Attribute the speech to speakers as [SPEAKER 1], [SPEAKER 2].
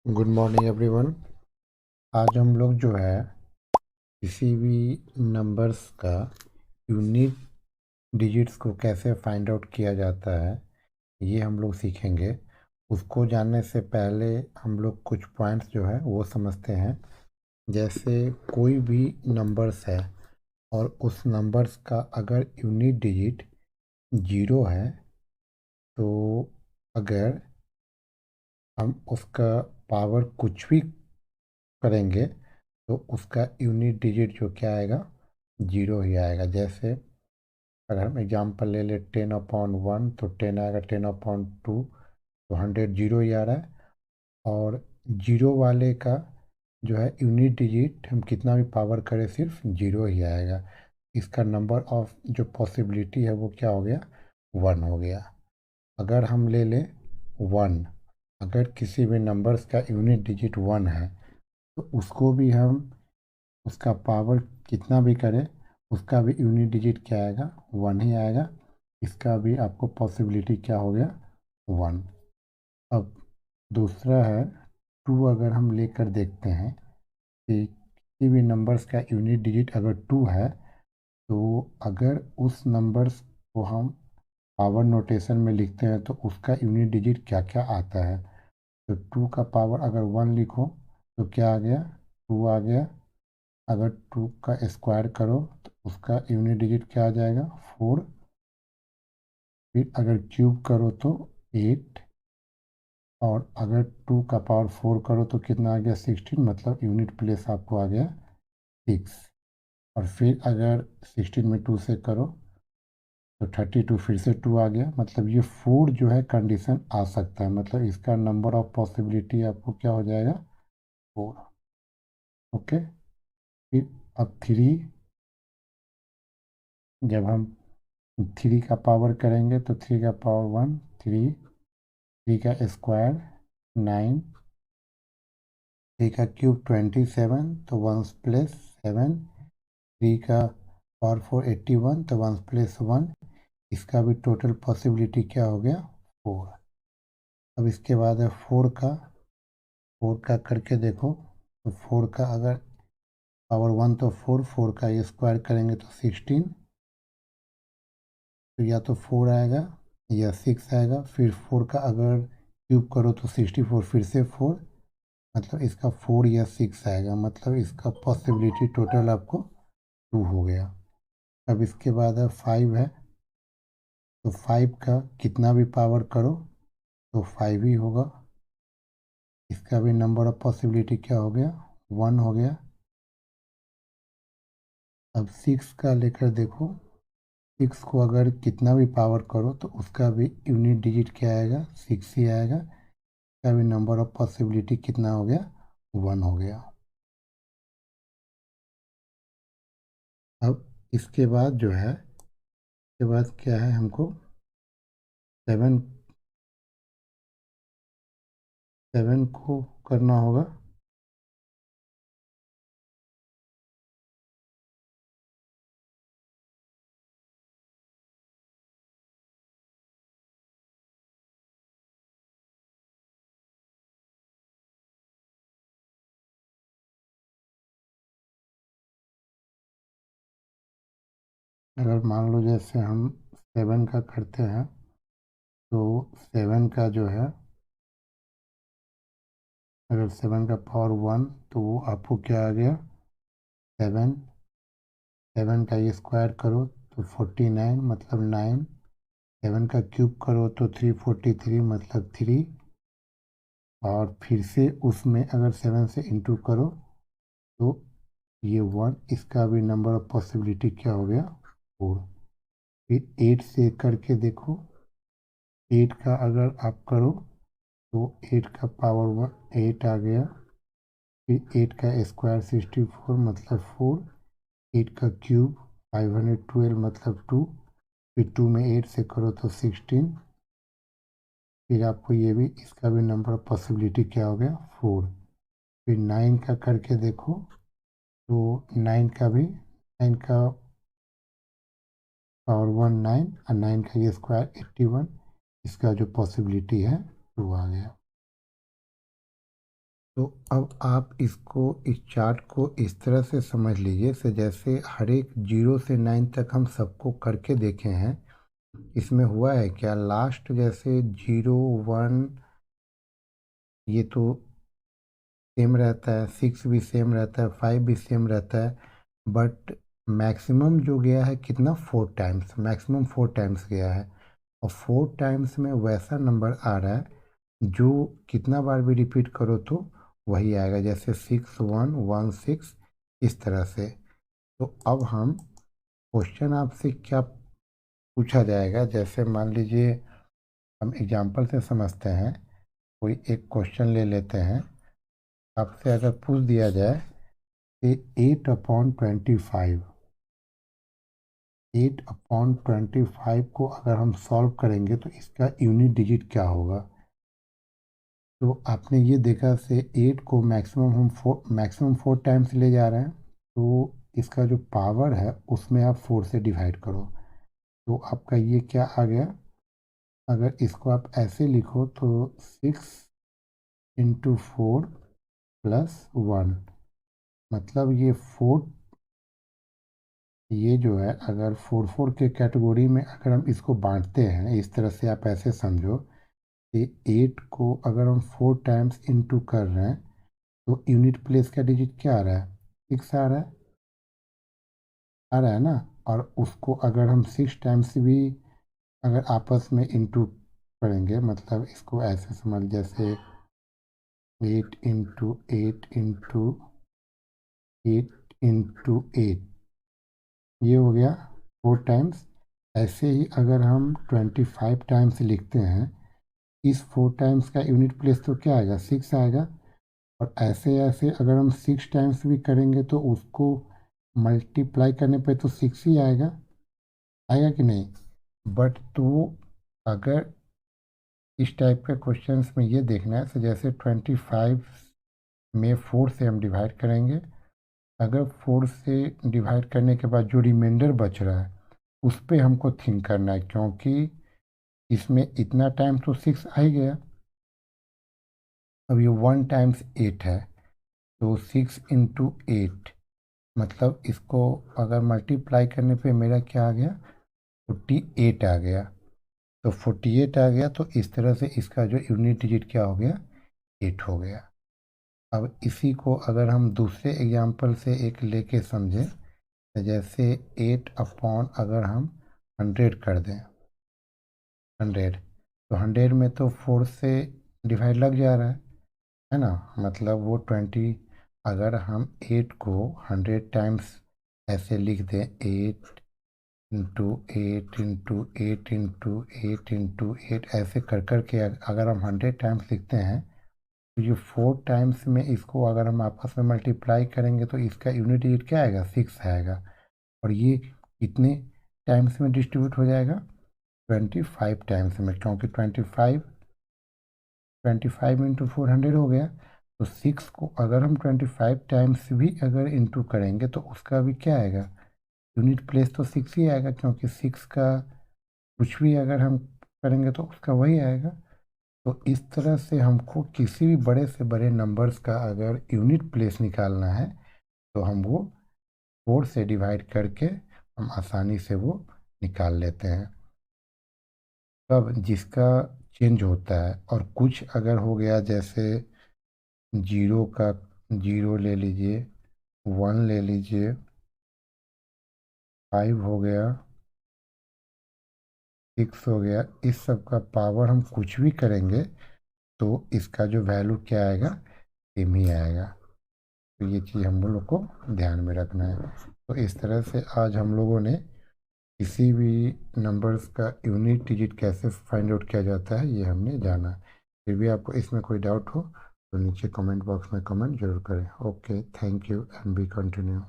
[SPEAKER 1] Good morning everyone. आज हम लोग जो है किसी भी नंबर्स का यूनिक डिजिट्स को कैसे फाइंड आउट किया जाता है ये हम लोग सीखेंगे। उसको जानने से पहले हम लोग कुछ पॉइंट्स जो है वो समझते हैं। जैसे कोई भी नंबर्स है और उस नंबर्स का अगर यूनिक डिजिट जीरो है तो अगर हम उसका पावर कुछ भी करेंगे तो उसका यूनिट डिजिट जो क्या आएगा, जीरो ही आएगा। जैसे अगर हम एग्जांपल ले ले 10/1 तो 10 आएगा, 10/2 तो 100 जीरो ही आ रहा है। और जीरो वाले का जो है यूनिट डिजिट हम कितना भी पावर करें सिर्फ जीरो ही आएगा। इसका नंबर ऑफ जो पॉसिबिलिटी है वो क्या हो गया, वन हो गया। अगर हम ले लें वन, अगर किसी भी नंबर्स का यूनिट डिजिट वन है तो उसको भी हम उसका पावर कितना भी करें उसका भी यूनिट डिजिट क्या आएगा, वन ही आएगा। इसका भी आपको पॉसिबिलिटी क्या हो गया, वन। अब दूसरा है टू। अगर हम लेकर देखते हैं कि किसी भी नंबर्स का यूनिट डिजिट अगर टू है तो अगर उस नंबर्स को हम पावर नोटेशन में लिखते हैं तो उसका यूनिट डिजिट क्या क्या आता है। तो टू का पावर अगर वन लिखो तो क्या आ गया, टू आ गया। अगर टू का स्क्वायर करो तो उसका यूनिट डिजिट क्या आ जाएगा, फोर। फिर अगर क्यूब करो तो एट। और अगर टू का पावर फोर करो तो कितना आ गया, 16। मतलब यूनिट प्लेस आपको आ गया सिक्स। और फिर अगर 16 में टू से करो तो 32, फिर से टू आ गया। मतलब ये फोर जो है कंडीशन आ सकता है, मतलब इसका नंबर ऑफ पॉसिबिलिटी आपको क्या हो जाएगा, फोर। ओके। फिर अब थ्री, जब हम थ्री का पावर करेंगे तो थ्री का पावर वन, थ्री। थ्री का स्क्वायर नाइन। थ्री का क्यूब 27 तो वंस प्लस सेवन। थ्री का पावर फोर 81 तो वंस प्लस वन। इसका भी टोटल पॉसिबिलिटी क्या हो गया, फोर। अब इसके बाद है फोर का करके देखो। तो फोर का अगर पावर वन तो फोर, फोर का स्क्वायर करेंगे तो 16। तो या तो फोर आएगा या सिक्स आएगा। फिर फोर का अगर क्यूब करो तो 64, फिर से फोर। मतलब इसका फोर या सिक्स आएगा। मतलब इसका पॉसिबिलिटी टोटल आपको टू हो गया। अब इसके बाद है फाइव है। तो फाइव का कितना भी पावर करो तो फाइव ही होगा। इसका भी नंबर ऑफ पॉसिबिलिटी क्या हो गया, वन हो गया। अब सिक्स का लेकर देखो। सिक्स को अगर कितना भी पावर करो तो उसका भी यूनिट डिजिट क्या आएगा, सिक्स ही आएगा। इसका भी नंबर ऑफ पॉसिबिलिटी कितना हो गया, वन हो गया। अब इसके बाद जो है, इसके बाद क्या है, हमको सेवन, सेवन को करना होगा। अगर मान लो जैसे हम सेवन का करते हैं तो सेवन का जो है, अगर सेवन का पावर वन तो वो आपको क्या आ गया, सेवन। सेवन का ये स्क्वायर करो तो 49, मतलब नाइन। सेवन का क्यूब करो तो 343, मतलब थ्री। और फिर से उसमें अगर सेवन से इंटू करो तो ये वन। इसका भी नंबर ऑफ पॉसिबिलिटी क्या हो गया, फोर। फिर एट से करके देखो। एट का अगर आप करो तो एट का पावर वन एट आ गया। फिर एट का स्क्वायर 64, मतलब फोर। एट का क्यूब 512, मतलब टू। फिर टू में एट से करो तो 16। फिर आपको ये भी, इसका भी नंबर ऑफ पॉसिबिलिटी क्या हो गया, फोर। फिर नाइन का करके देखो। तो नाइन का भी, नाइन का पावर वन नाइन, और नाइन का ये स्क्वायर 81। इसका जो पॉसिबिलिटी है टू आ गया। तो अब आप इसको इस चार्ट को इस तरह से समझ लीजिए से जैसे हर एक 0 से 9 तक हम सबको करके देखे हैं। इसमें हुआ है क्या, लास्ट जैसे 0 1 ये तो सेम रहता है, 6 भी सेम रहता है, 5 भी सेम रहता है, बट मैक्सिमम जो गया है कितना, 4 टाइम्स, मैक्सिमम 4 टाइम्स गया है। और 4 टाइम्स में वैसा नंबर आ रहा है जो कितना बार भी रिपीट करो तो वही आएगा, जैसे 6 1 1 6 इस तरह से। तो अब हम क्वेश्चन आपसे क्या पूछा जाएगा, जैसे मान लीजिए हम एग्जांपल से समझते हैं। कोई एक क्वेश्चन ले लेते हैं। आपसे अगर पूछ दिया जाए कि 8/25, 8/25 को अगर हम सॉल्व करेंगे तो इसका यूनिट डिजिट क्या होगा। तो आपने ये देखा से 8 को मैक्सिमम 4 टाइम्स ले जा रहे हैं, तो इसका जो पावर है उसमें आप 4 से डिवाइड करो, तो आपका ये क्या आ गया। अगर इसको आप ऐसे लिखो तो 6 × 4 + 1, मतलब ये जो है अगर 4 4 के कैटेगरी में अगर हम इसको बांटते हैं, इस तरह से आप ऐसे समझो कि 8 को अगर हम 4 टाइम्स इंटू कर रहे हैं तो यूनिट प्लेस का डिजिट क्या आ रहा है, 6 आ रहा है ना। और उसको अगर हम 6 टाइम्स भी अगर आपस में इंटू करेंगे, मतलब इसको ऐसे समझ जैसे 8 × 8 × 8 ये हो गया 4 टाइम्स। ऐसे ही अगर हम 25 टाइम्स लिखते हैं, इस 4 टाइम्स का यूनिट प्लेस तो क्या आएगा, 6 आएगा। और ऐसे ऐसे अगर हम 6 टाइम्स भी करेंगे तो उसको मल्टीप्लाई करने पे तो 6 ही आएगा, आएगा कि नहीं। बट तो अगर इस टाइप के क्वेश्चंस में ये देखना है, तो जैसे 25 में 4 से हम डिवाइड करेंगे, अगर 4 से डिवाइड करने के बाद जो रिमाइंडर बच रहा है उस पर हमको थिंक करना है, क्योंकि इसमें इतना टाइम तो 6 आ ही गया। अब ये 1 टाइम्स 8 है, तो 6 × 8, मतलब इसको अगर मल्टीप्लाई करने पे मेरा क्या आ गया, 48 आ गया। तो 48 आ गया, तो इस तरह से इसका जो यूनिट डिजिट क्या हो गया, 8 हो गया। अब इसी को अगर हम दूसरे एग्जांपल से एक लेके समझें, तो जैसे 8 अगर हम 100 कर दें, 100, तो 100 में तो 4 से डिवाइड लग जा रहा है ना, मतलब वो 20। अगर हम 8 को 100 टाइम्स ऐसे लिख दें, 8 × 8 × 8 × 8 ऐसे कर कर के अगर हम 100 टाइम्स लिखते हैं, तो ये 4 टाइम्स में इसको अगर हम आपस में मल्टीप्लाई करेंगे तो इसका यूनिट डिजिट क्या आएगा, 6 आएगा। और ये कितने टाइम्स में डिस्ट्रीब्यूट हो जाएगा, 25 टाइम्स में, क्योंकि 25 × 4 100 हो गया। तो 6 को अगर हम 25 टाइम्स भी अगर इंटू करेंगे तो उसका भी क्या आएगा, यूनिट प्लेस तो 6 ही आएगा, क्योंकि 6 का कुछ भी अगर हम करेंगे तो उसका वही आएगा। तो इस तरह से हमको किसी भी बड़े से बड़े नंबर्स का अगर यूनिट प्लेस निकालना है तो हम वो 4 से डिवाइड करके हम आसानी से वो निकाल लेते हैं। तब जिसका चेंज होता है, और कुछ अगर हो गया जैसे 0 का 0 ले लीजिए, 1 ले लीजिए, 5 हो गया, 6 हो गया, इस सब का पावर हम कुछ भी करेंगे तो इसका जो वैल्यू क्या आएगा, सेम ही आएगा। तो ये चीज़ हम लोग को ध्यान में रखना है। तो इस तरह से आज हम लोगों ने किसी भी नंबर्स का यूनिट डिजिट कैसे फाइंड आउट किया जाता है ये हमने जाना। फिर भी आपको इसमें कोई डाउट हो तो नीचे कमेंट बॉक्स में कमेंट जरूर करें। Okay, thank you and B continue.